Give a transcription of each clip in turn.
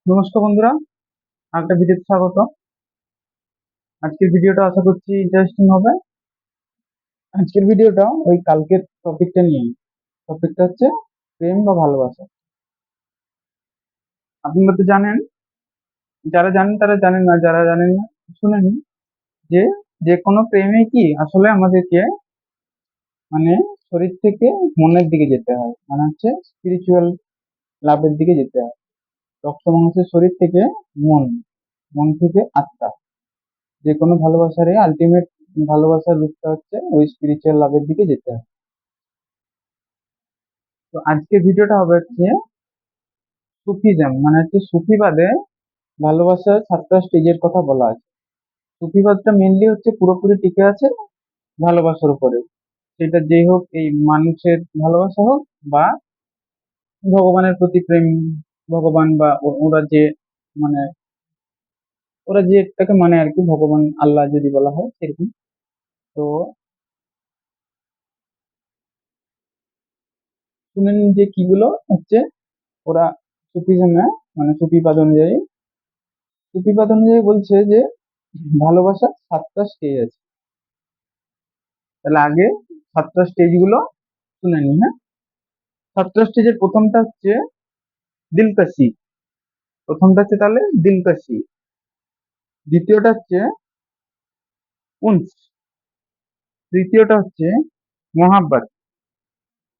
নমস্কার বন্ধুরা, একটা ভিডিওতে স্বাগত। আজকের ভিডিওটা আশা করছি ইন্টারেস্টিং হবে। আজকের ভিডিওটা ওই কালকের টপিকটা নিয়ে। টপিকটা হচ্ছে প্রেম বা ভালোবাসা। আপনারা তো জানেন, যারা জানেন তারা জানেন, না যারা জানেন না শুনে নিন যে যে কোনো প্রেমে কি আসলে আমাদেরকে মানে শরীর থেকে মনের দিকে যেতে হয়, মানে হচ্ছে স্পিরিচুয়াল লাভের দিকে যেতে হয়। রক্ত মাংসের শরীর থেকে মন, মন থেকে আত্মা। যে কোনো ভালোবাসারই আলটিমেট ভালোবাসার রূপটা হচ্ছে ওই স্পিরিচুয়াল লাভের দিকে যেতে হয়। তো আজকের ভিডিওটা হবে হচ্ছে সুফিজম, মানে হচ্ছে সুফিবাদে ভালোবাসার 7টা স্টেজের কথা বলা আছে। সুফিবাদটা মেনলি হচ্ছে পুরোপুরি টিকে আছে ভালোবাসার উপরে। সেটা যেই হোক, এই মানুষের ভালোবাসা হোক বা ভগবানের প্রতি প্রেম, ভগবান বা ওরা যে মানে ওরা যে এটাকে মানে আর কি, ভগবান আল্লাহ যদি বলা হয় সেরকম। তো শুনেন যে কিগুলো হচ্ছে ওরা সুফিজমে, মানে সুফিবাদ অনুযায়ী বলছে যে ভালোবাসা 7টা স্টেজ আছে। তাহলে আগে 7টা স্টেজ গুলো শুনে নি, হ্যাঁ। 7টা স্টেজের প্রথমটা হচ্ছে দিলকাশি। প্রথমটা হচ্ছে তাহলে দিলকাশি। দ্বিতীয়টা হচ্ছে উনস। তৃতীয়টা হচ্ছে মোহাব্বত।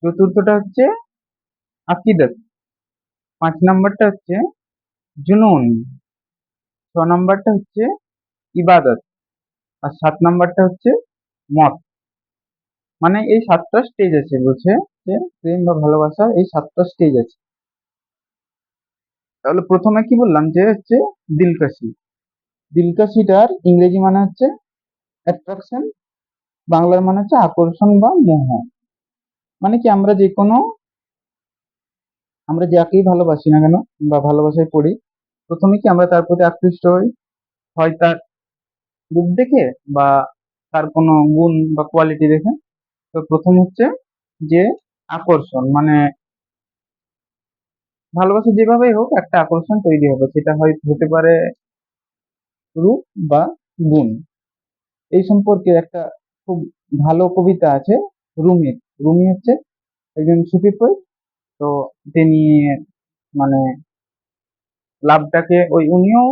চতুর্থটা হচ্ছে আকিদত। 5 নাম্বারটা হচ্ছে জুনুন। 6 নাম্বারটা হচ্ছে ইবাদত। আর 7 নাম্বারটা হচ্ছে মত। মানে এই 7টা স্টেজ আছে বলছে, যে প্রেম বা ভালোবাসার এই 7টা স্টেজ আছে। তাহলে প্রথমে কি বললাম যে হচ্ছে দিলকাশি। দিলকাশিটার ইংরেজি মানে হচ্ছে অ্যাট্রাকশন, বাংলার মানে হচ্ছে আকর্ষণ বা মোহ। মানে কি আমরা যাকেই ভালোবাসি না কেন বা ভালোবাসায় পড়ি, প্রথমে কি আমরা তার প্রতি আকৃষ্ট হই, হয় তার রূপ দেখে বা তার কোনো গুণ বা কোয়ালিটি দেখে। তো প্রথম হচ্ছে যে আকর্ষণ, মানে ভালোবাসা যেভাবেই হোক একটা আকর্ষণ তৈরি হবে, সেটা হয় হতে পারে রূপ বা গুণ। এই সম্পর্কে একটা খুব ভালো কবিতা আছে রুমির। রুমি হচ্ছে একজন সুফি পোয়েট। তো তিনি মানে লাভটাকে ওই উনিও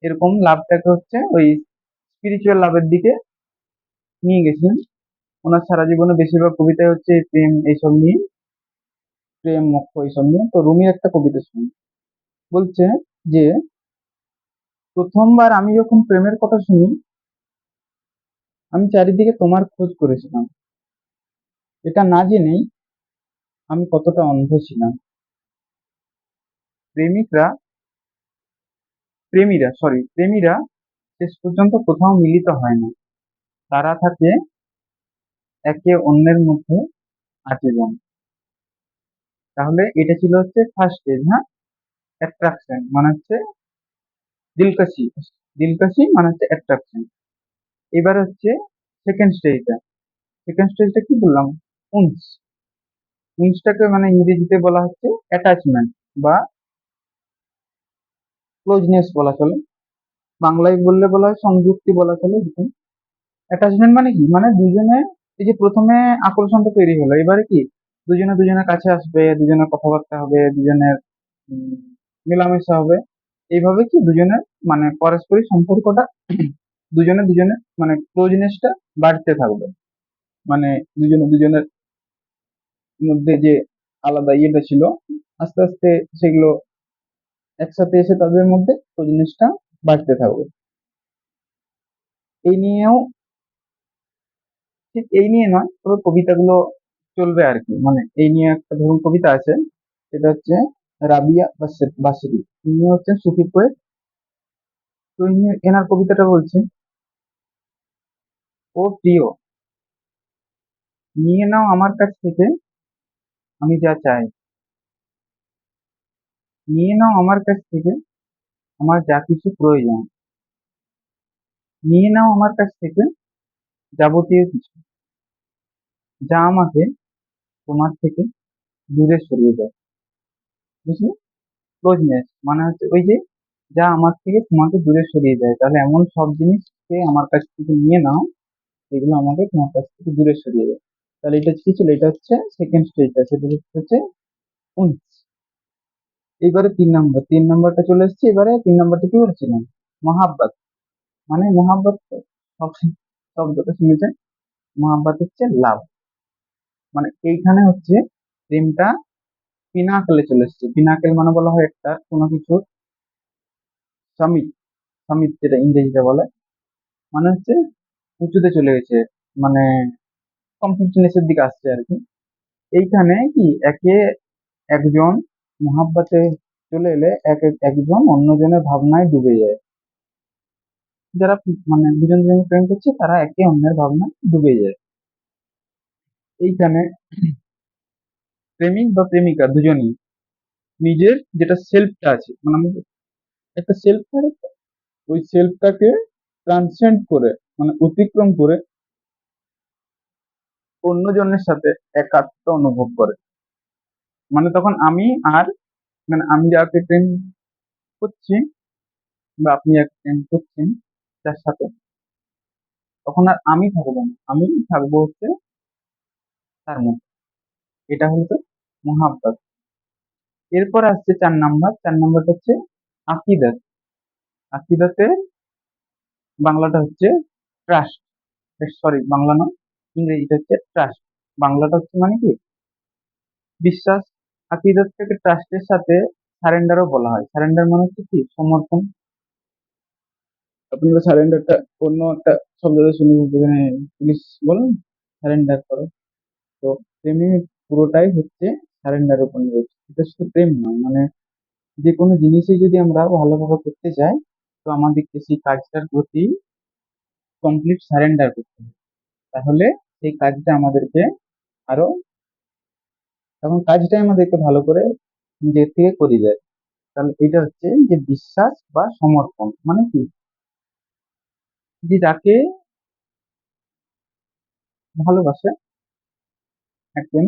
এরকম লাভটাকে হচ্ছে ওই স্পিরিচুয়াল লাভের দিকে নিয়ে গেছিলেন। ওনার সারা জীবনে বেশিরভাগ কবিতায় হচ্ছে এই প্রেম এইসব নিয়ে, প্রেম মোক্ষ এইসব নিয়ে। তো রুমির একটা কবিতা শুনি, বলছে যে প্রথমবার আমি যখন প্রেমের কথা শুনি, আমি চারিদিকে তোমার খোঁজ করেছিলাম, এটা না জেনেই আমি কতটা অন্ধ ছিলাম। প্রেমিকরা প্রেমীরা শেষ পর্যন্ত কোথাও মিলিত হয় না, তারা থাকে একে অন্যের মধ্যে আজীবন। তাহলে এটা ছিল হচ্ছে ফার্স্ট স্টেজ, হ্যাঁ। অ্যাট্রাকশন মানে হচ্ছে দিলকাশি। দিলকাশি মানে হচ্ছে অ্যাট্রাকশন। এবার হচ্ছে সেকেন্ড স্টেজটা। সেকেন্ড স্টেজটা কি বললাম? উনস। উনসটাকে মানে ইংরেজিতে বলা হচ্ছে অ্যাটাচমেন্ট বা ক্লোজনেস বলা চলে। বাংলায় বললে বলা হয় সংযুক্তি বলা চলে। অ্যাটাচমেন্ট মানে কি, মানে দুজনে এই যে প্রথমে আকর্ষণটা তৈরি হলো, এবারে কি দুজনে দুজনের কাছে আসবে, দুজনের কথাবার্তা হবে, দুজনের উম, মেলামেশা হবে। এইভাবে কি দুজনের মানে পারস্পরিক সম্পর্কটা দুজনের মানে ক্লোজনেসটা বাড়তে থাকবে। মানে দুজনে দুজনের মধ্যে যে আলাদা ইয়েটা ছিল, আস্তে আস্তে সেগুলো একসাথে এসে তাদের মধ্যে ক্লোজনেসটা বাড়তে থাকবে। এই নিয়েও ঠিক এই নিয়ে নয়, তবে কবিতাগুলো চলবে আর কি। মানে এই নিয়ে একটা ধরুন কবিতা আছে, সেটা হচ্ছে রাবিয়া বাসরি। ইনি হচ্ছেন সুফি পোয়েট। তো এনার কবিতাটা বলছে, ও প্রিয়, নিয়ে নাও আমার কাছ থেকে আমি যা চাই, নিয়ে নাও আমার কাছ থেকে আমার যা কিছু প্রয়োজন, নিয়ে নাও আমার কাছ থেকে যাবতীয় কিছু, যা আমাকে তোমার থেকে দূরে সরিয়ে দেয়। বুঝলি? ক্লোজনেস মানে হচ্ছে ওই যে যা আমার থেকে তোমাকে দূরে সরিয়ে দেয়। তাহলে এমন সব জিনিসকে আমার কাছ থেকে নিয়ে নাও যেগুলো আমাকে তোমার কাছ থেকে দূরে সরিয়ে দেয়। তাহলে এটা কি ছিল? এটা হচ্ছে সেকেন্ড স্টেজটা, সেটা হচ্ছে উনস। এইবারে 3 নম্বর, 3 নম্বরটা চলে এসেছে। এবারে 3 নম্বরটা কি বলছিলাম? মহাব্বত। মানে মহাব্বত তো সব শব্দটা শুনেছেন। মহাব্বত হচ্ছে লাভ। মানে এইখানে হচ্ছে প্রেমটা পিনাকেলে চলে এসেছে। পিনাকেল মানে বলা হয় একটা কোনো কিছুর সামিট। সামিট যেটা ইংরেজিতে বলে, মানে হচ্ছে উঁচুতে চলে গেছে, মানে কমপ্লিটনেসের দিকে আসছে আর কি। এইখানে কি একে একজন মহাব্বতে চলে এলে একজন অন্যজনের ভাবনায় ডুবে যায়। যারা মানে দুজন দুজনের প্রেম করছে তারা একে অন্যের ভাবনায় ডুবে যায়। এইখানে প্রেমিক বা প্রেমিকা দুজনই নিজের যেটা সেলফটা আছে, মানে আমাদের একটা সেলফ থাকে তো, ওই সেলফটাকে ট্রান্সেন্ড করে, মানে অতিক্রম করে অন্যজনের সাথে একাত্ম অনুভব করে। মানে তখন আমি আর, মানে আমি যাকে প্রেম করছি বা আপনি যাকে প্রেম করছেন যার সাথে, তখন আর আমি থাকবো না, আমি থাকবো হচ্ছে তার মধ্যে। এটা হলো মহাব্বত। এরপর আসছে 4 নাম্বার। 4 নাম্বারটা হচ্ছে আকিদাত। আকিদাতের বাংলাটা হচ্ছে ট্রাস্ট। সরি, বাংলা নয়, ইংরেজিটা হচ্ছে ট্রাস্ট। বাংলাটা হচ্ছে মানে কি বিশ্বাস। আকিদাত থেকে ট্রাস্টের সাথে সারেন্ডারও বলা হয়। সারেন্ডার মানে হচ্ছে কি সমর্পণ। আপনারা সারেন্ডারটা অন্য একটা শব্দ শুনে, যেখানে পুলিশ বলেন সারেন্ডার করো। তো প্রেমে পুরোটাই হচ্ছে সারেন্ডার উপর নির্ভরশীল। এটা শুধু প্রেম নয়, মানে যে কোনো জিনিসই যদি আমরা ভালোভাবে করতে চাই, তো আমাদেরকে সেই কাজটার প্রতি কমপ্লিট সারেন্ডার করতে হবে। তাহলে সেই কাজটা আমাদেরকে আরো, তখন কাজটাই আমাদেরকে ভালো করে নিজের থেকে করে দেয়। তাহলে এটা হচ্ছে যে বিশ্বাস বা সমর্পণ। মানে কি, যে যাকে ভালোবাসে একজন,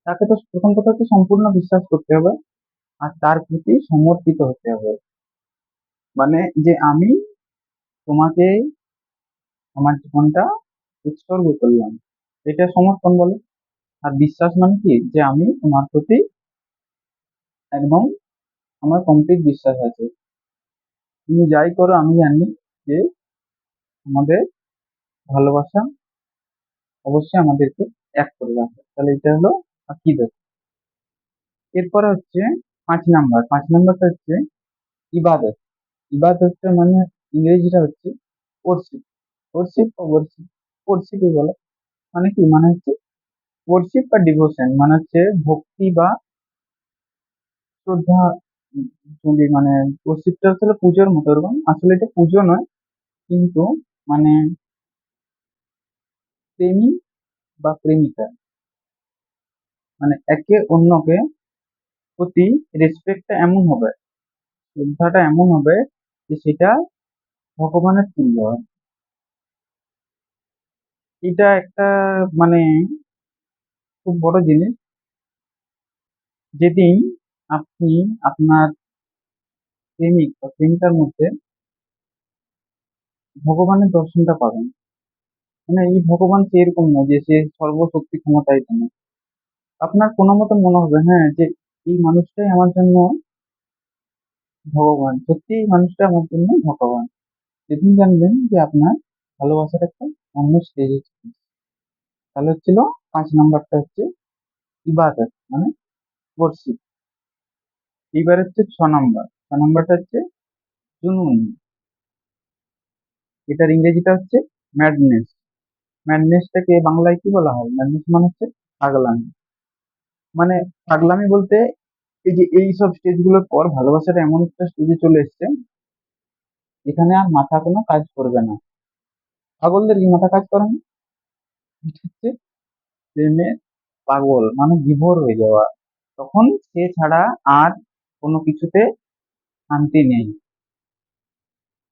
তাকে তো প্রথম কথা হচ্ছে সম্পূর্ণ বিশ্বাস করতে হবে আর তার প্রতি সমর্পিত হতে হবে। মানে যে আমি তোমাকে আমার জীবনটা উৎসর্গ করলাম, এটা সমর্পণ বলে। আর বিশ্বাস মানে কি, যে আমি তোমার প্রতি একদম আমার কমপ্লিট বিশ্বাস আছে। তুমি যাই করো আমি জানি যে আমাদের ভালোবাসা অবশ্যই আমাদেরকে এক করে রাখে। তাহলে এটা হলো আকিদত। এরপরে হচ্ছে 5 নাম্বার। 5 নাম্বারটা হচ্ছে ইবাদত। ইবাদতটা মানে ইংরেজিটা হচ্ছে ওরশিপ। ওরশিপ বা ওরশিপ, ওরশিপই বলে। মানে কি, মানে হচ্ছে ওরশিপ বা ডিভোশন, মানে হচ্ছে ভক্তি বা শ্রদ্ধা। যদি মানে ওরশিপটা হচ্ছে পুজোর মতো এরকম, আসলে এটা পুজো নয়, কিন্তু মানে প্রেমী বা প্রেমিকা মানে একে অন্যকে প্রতি রেসপেক্টটা এমন হবে, শ্রদ্ধাটা এমন হবে যে সেটা ভগবানের তুল্য হয়। এটা একটা মানে খুব বড় জিনিস। যেদিন আপনি আপনার প্রেমিক বা প্রেমিকার মধ্যে ভগবানের দর্শনটা পাবেন, মানে এই ভগবান সে এরকম নয় যে সে সর্বশক্তি ক্ষমতায় না। আপনার কোনো মতো মনে হবে হ্যাঁ যে এই মানুষটাই আমার জন্য ভগবান, সত্যি এই মানুষটা আমার জন্য ভগবান। যেদিন জানবেন যে আপনার ভালোবাসার একটা অন্য স্টেজে। তাহলে হচ্ছিল 5 নাম্বারটা হচ্ছে ইবাদত, মানে worship। এইবার হচ্ছে 6 নাম্বার। 6 নাম্বারটা হচ্ছে জুনুন। এটার ইংরেজিটা হচ্ছে ম্যাডনেস। ম্যাডনেসটাকে বাংলায় কি বলা হয়? ম্যাডনেস মানে হচ্ছে পাগলামি। মানে পাগলামি বলতে এই যে এই সব স্টেজ গুলোর পর ভালোবাসাটা এমন একটা স্টেজে চলে এসছে, এখানে আর মাথা কোনো কাজ করবে না। পাগলদের কি মাথা কাজ করে না? এটা হচ্ছে প্রেমের পাগল, মানে বিভোর হয়ে যাওয়া। তখন সে ছাড়া আর কোনো কিছুতে শান্তি নেই।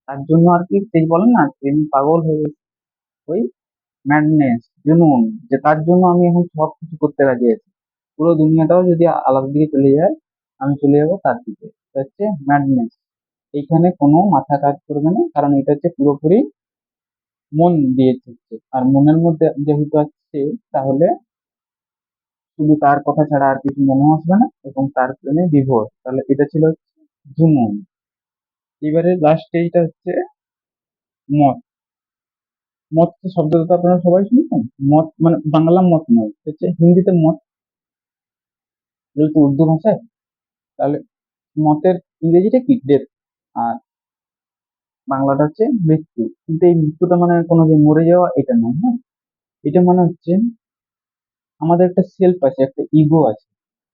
তার জন্য আর কি সেই বলেন না, প্রেম পাগল হয়ে গেছে। ওই ম্যাডনেস, জুনুন, যে তার জন্য আমি এখন সব কিছু করতে রাজি আছি। পুরো দুনিয়াটাও যদি আলাদা দিকে চলে যায়, আমি চলে যাবো তার দিকে। এটা হচ্ছে ম্যাডনেস। এইখানে কোনো মাথা কাজ করবে না, কারণ এটা হচ্ছে পুরোপুরি মন দিয়ে হচ্ছে। আর মনের মধ্যে যেহেতু আসছে, তাহলে শুধু তার কথা ছাড়া আর কিছু মনে আসবে না, এবং তার প্রেমে বিভোর। তাহলে এটা ছিল হচ্ছে জুনুন। এবারে লাস্ট স্টেজটা হচ্ছে মত। মত শব্দটা তো আপনারা সবাই শুনেছেন। মত মানে বাংলা মত নয়, হচ্ছে হিন্দিতে মত, যেহেতু উর্দু ভাষায়। তাহলে মতের ইংরেজিটা কি? ডেথ। আর বাংলাটা হচ্ছে মৃত্যু। কিন্তু এই মৃত্যুটা মানে কোনো যে মরে যাওয়া এটা নয়, হ্যাঁ। এটা মানে হচ্ছে আমাদের একটা সেলফ আছে, একটা ইগো আছে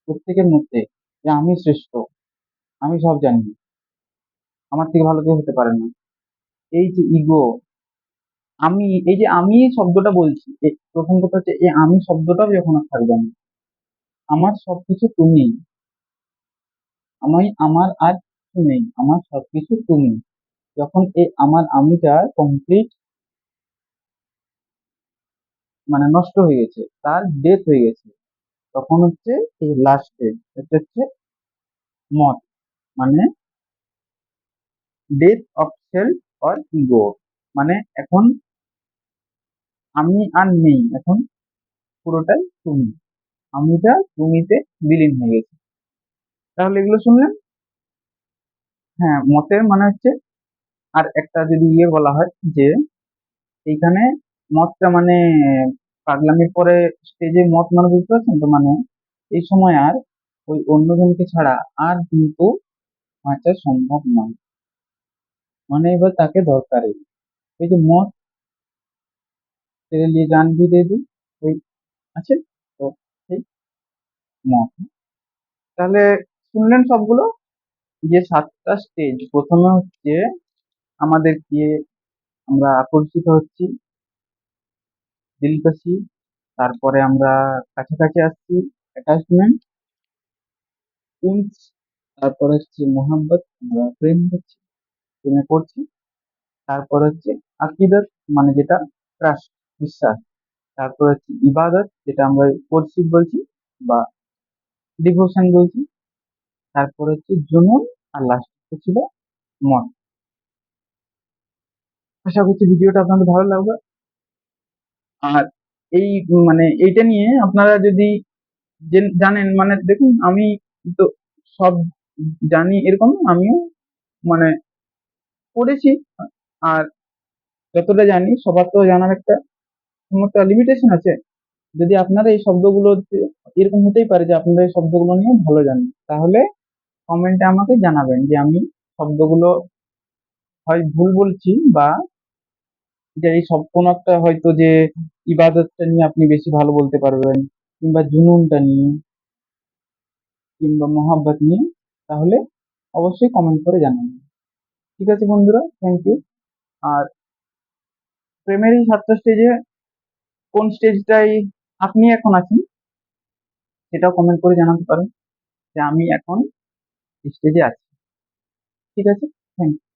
প্রত্যেকের মধ্যে, যে আমি শ্রেষ্ঠ, আমি সব জানি, আমার থেকে ভালো কেউ হতে পারে না। এই যে ইগো, আমি, এই যে আমি শব্দটা বলছি, প্রথম কথা হচ্ছে এই আমি শব্দটাও যখন আর থাকবে না, আমার সবকিছু তুমি, আমার আর কিছু নেই, আমার সবকিছু তুমি। যখন এই আমার আমিটা কমপ্লিট মানে নষ্ট হয়ে গেছে, তার ডেথ হয়ে গেছে, তখন হচ্ছে এই লাস্ট স্টেজ, এটা হচ্ছে মত, মানে death of self or ego. মানে এখন আমি আর নেই, এখন পুরোটাই তুমি, আমিটা তুমিতে বিলীন হয়ে গেছে। তাহলে এগুলো শুনলেন। হ্যাঁ, মতের মানে হচ্ছে, আর একটা যদি বলা হয় যে এইখানে মতটা মানে পাগলামির পরে স্টেজে মত মানে বুঝতে পারছেন তো, মানে এই সময় আর ওই অন্যজনকে ছাড়া আর কিন্তু বাঁচা সম্ভব নয়, মানে এবার তাকে দরকারই। ওই যে মত তেরে লিয়ে জান ভি দে দু, ওই আছে তো, সেই মত। তাহলে শুনলেন সবগুলো, যে 7টা স্টেজ। প্রথমে হচ্ছে আমাদের কি, আমরা আকর্ষিত হচ্ছি, দিলকাশি। তারপরে আমরা কাছাকাছি আসছি, অ্যাটাচমেন্ট, উনস। তারপর হচ্ছে মোহাব্বত, আমরা প্রেম হচ্ছি, প্রেমে পড়ছি। তারপর হচ্ছে আকিদত, মানে যেটা ট্রাস্ট, বিশ্বাস। তারপর হচ্ছে ইবাদত, যেটা আমরা পড়ছি বলছি বা ডিভোশন বলছি। তারপর হচ্ছে জুনুন। আর লাস্ট ছিল মত। আশা করছি ভিডিওটা আপনাদের ভালো লাগবে। আর এই মানে এইটা নিয়ে আপনারা যদি জানেন, মানে দেখুন আমি তো সব জানি এরকম না, আমিও মানে পড়েছি। আর যতটা জানি, সবার তো জানার একটা লিমিটেশন আছে। যদি আপনারা এই শব্দগুলো এরকম হতেই পারে যে আপনারা এই শব্দগুলো নিয়ে ভালো জানেন, তাহলে কমেন্টে আমাকে জানাবেন যে আমি শব্দগুলো হয় ভুল বলছি, বা যে এই সব কোনো একটা হয়তো যে ইবাদতটা নিয়ে আপনি বেশি ভালো বলতে পারবেন, কিংবা জুনুনটা নিয়ে, কিংবা মোহাব্বত নিয়ে, তাহলে অবশ্যই কমেন্ট করে জানাবেন। ঠিক আছে বন্ধুরা, থ্যাংক ইউ। আর প্রেমের এই 7টা স্টেজে কোন স্টেজটাই আপনি এখন আছেন, সেটাও কমেন্ট করে জানাতে পারেন যে আমি এখন স্টেজে আছি। ঠিক আছে, থ্যাংক ইউ।